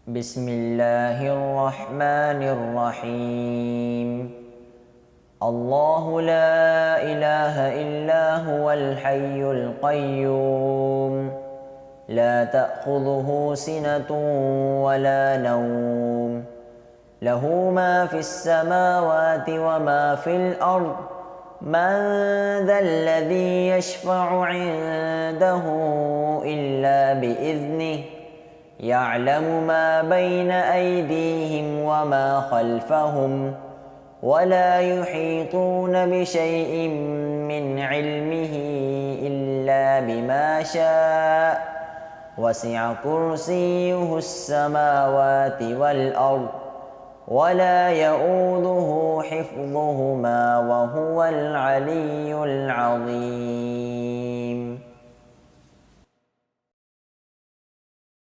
بسم الله الرحمن الرحيم. الله لا إله إلا هو الحي القيوم، لا تأخذه سنة ولا نوم، له ما في السماوات وما في الأرض. من ذا الذي يشفع عنده إلا بإذنه، يعلم ما بين أيديهم وما خلفهم، ولا يحيطون بشيء من علمه إلا بما شاء. وسع كرسيه السماوات والأرض، ولا يؤوده حفظهما وهو العلي العظيم.